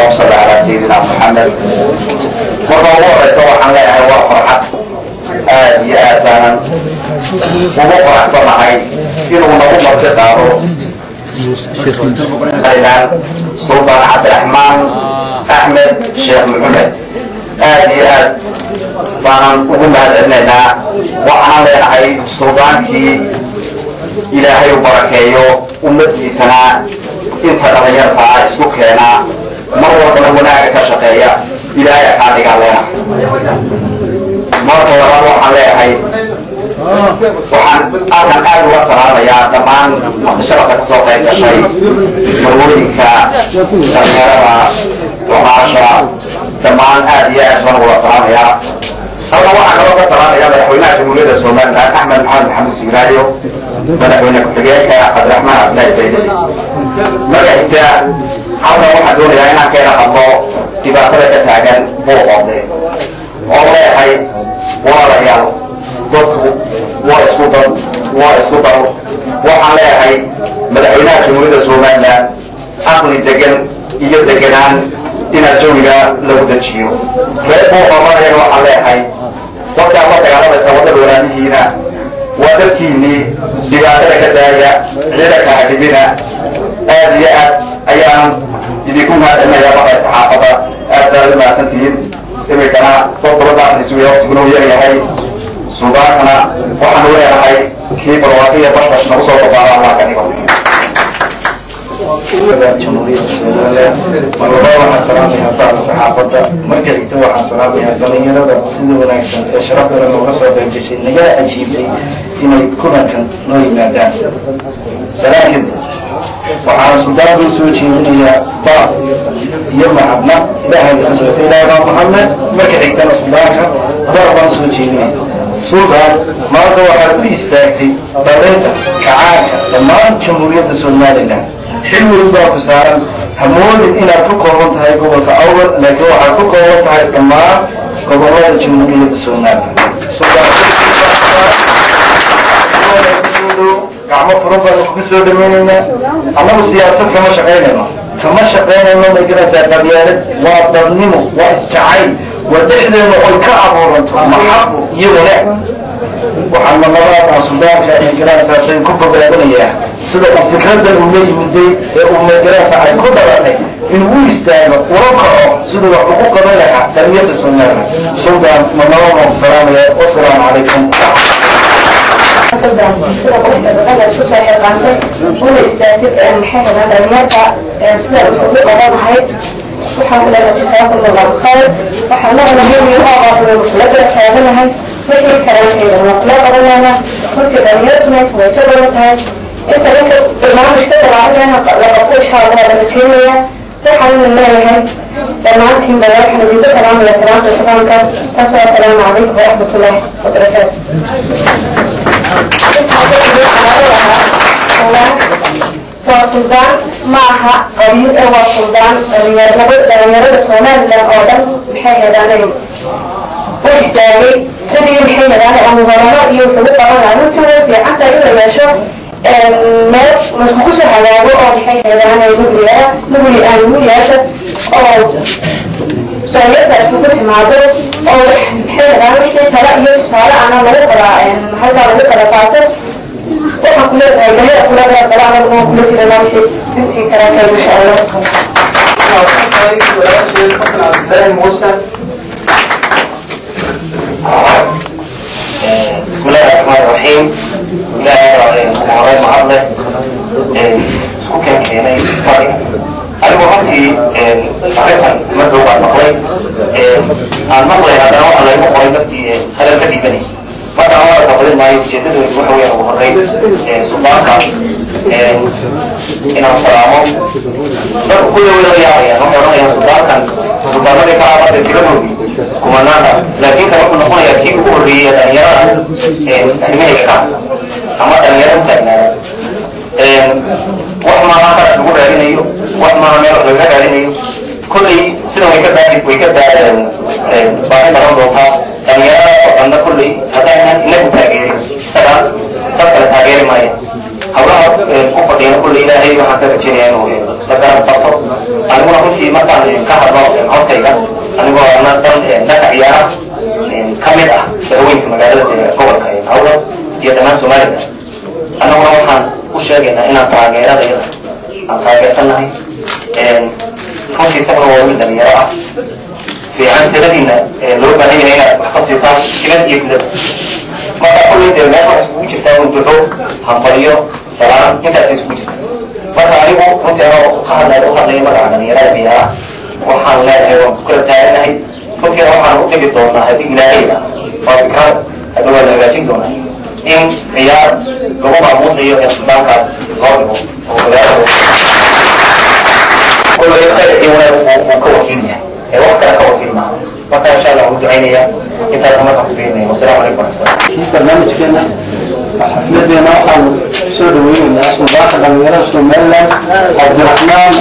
اللهم صل على سيدنا محمد. مرة سوى عن لها وفرحة يا أبانا وفرح صنعي إنه نقوم بسيطاره الآن سلطان عبد الرحمن أحمد شيخ محمد آدي فأنا أقول هذا أننا وأنا لأي سلطان كي إلهي وبركاته أمتي سنة أنت غيرتها اسمك لنا مرة هناك كشقية إلهي كان علينا مرة وروح عليها waxaan aad uga salaamayaa dhammaan muqdishada ka soo qayb gashay marwooyinka dhalinyarada waqaasha dhammaan aad iyo aad baan uga salaamayaa halkan waxaan kaloo ka salaamayaa madaxweynaha jamhuuriyadda Soomaaliland Axmed Maxamed Siiraayo madaxweyne ku-xigeenka Cabdiraxmaan Abdullaahi Saydidi marka xigta halkan waxaan doonayaa inaan ka hadlo dhibaatada ka taagan booqode oo leeyahay walaalayaal dadku waa isku dar waxaan leeyahay madaxweynaha jamhuuriyadda Soomaaliland aqli degan iyo deganaan inaad jawiga lagu dajiyo reer booqamareen waxaan leeyahay dadka ma dagaalamaysa wadada walaalihiina waa dadkiinii dhibaatada ka daaya ciidanka hakimina aad iyo aad ayaan idinku mahadcelinayaa markay saxaafada aad baad u mahadsantihiin imikana dad badan baan isugu waqtiguna u yaryahay suudankana waxaan u leeyahay kii barwaaqiya bashbash nagu soo boqaala allah ka dhigo jamhuuriyadda Soomaaliya marwada waxaan salaamayaa bacda saxaafadda marka xigta waxaan salaamayaa dhalinyarada sida wanaagsan ee sharafta leh nooga soo qayb gashay naga ajiibtay inay kulankan noo yimaadaan salaam kadib waxaan suudaanka u soo jeedinayaa baab iyo mahadna ilaahay rasuul sayyidina Muhammad marka xigtana suudaanka baab baan soo jeedinaya سلطان ما توقع بيستاكتي بليتا كعاكا لما جمهورية الصومالية حلو الباق سارا همول إن أكوكوات هاي قبل فأول لكن أكوكوات هاي كما قبل جمهورية الصومالية سلطان كما فرضا نقصوا دميننا أما السياسة كما شقينا ما يجلس قبيلة وضمنمو واستعاي ودحنا الكعب ورنتهم محب يولع وحنا مرات صداك جلسة عشان كوبا بلادنا سيدا الفكرة الأمي من دي أمي جلسة على كوبا إن هو يستاهل ورقة سيدا حقوق ملكة تنمية السنة سودا منورة والسلام والسلام عليكم وحاول أن تساعد الله خير وحاول أن يهمي أغاث لدى ساعدناها وحي كرامتين ونقلق لنا كنت بنيتنا ويتبرتها إنت لك برنامج كده وعليها لقد إشهر هذا الجميع وحاول من الله برنامجهم بلاحنا بسلام يا سلام بسلامك أسوأ السلام عليكم ورحمة الله وبركاته وسلطان معها قبيل وسلطان دليل Soomaaliland oo dhan maxay heedanayeen istaagay sidii maxay heedanayeen mudaarado iyo wuxuu qabanaa intii way fiican tahay in la yeesho meel masku soo hagaago oo maxay heedanayeen muliyaasha oo dawladda isku timaado oo maxay heedanayeen wixii tala iyo tusaale aan lagu qoraa halka lagu kala qaato waxaan ku leeyahay ilahay kula qaraana oo kula jirana intii kala kala insha Allah بسم الله الرحمن الرحيم لا يعلم معله سكان كيني طريق أنا وقتي فعلتاً مدعو بعد مقلي المقلي هذا هو على المقلي نفتي هذا الذي بني ماذا هو المقلي ما يتجدد ويحوي ومرين سلطان صار إن السلام كل ولاية يعني هم سلطان كان سلطان اللي كان في الكلام كمانانا لكن كمان كنا نقول يكفي كل رياضة يعني ما يكفي sama tanyaan tanyaan wax ma aha lagu raadinayo wax ma aha meel laga raadinayo kulli sida way ka daadeen baahi badan doonta tanyaan oo dhanna kulli hadaan inagu taageerin sada dadka taageeri maayo hawlaha ku fadhiyana kulli ilaahay waxaan ka rajaynayaa inuu la garab qabto aniguna runtii markaan ka hadlo codkayga anigoo dan dhanka ciyaara ka mid ah haweenka magaalada gobolka hawla iyo dhammaan Soomaaliya annaguna waxaan u sheegaynaa inaan taageeradayda aan taageersanahay runtii sabab waa mid dhalinyaro ah fiican tiradina loo baahan yahay inaad wax ka siisaan dibad iyo gudad marka kulli dee meesha isugu jirtaa un duco hambaliyo salaam intaas isugu jirta marka anigu runtii anoo ka hadlaya magaca dhalinyarada ciyaara waxaan leeyahay waan ku kala taaganahay runtii waxaan u tegi doonaa haddii ilaahayda waa fikrad hadda waa la hagaajin doonaa in ciyaar lagu maamuusayo ee suldaankaas loo dhigo oo magaalada kulli khayr iyo wanaag uu ka wakiil yahay ee wax kale ka wakiil maaha marka insha allah ugu ducaynaya intaas marka ku beenaya wasalaamu calaykum warahmatullahi barnaamijkeena xafladeena waxaan soo dhaweynaynaa suldaanka dhalinyarada Somaliland Cabdiraxmaan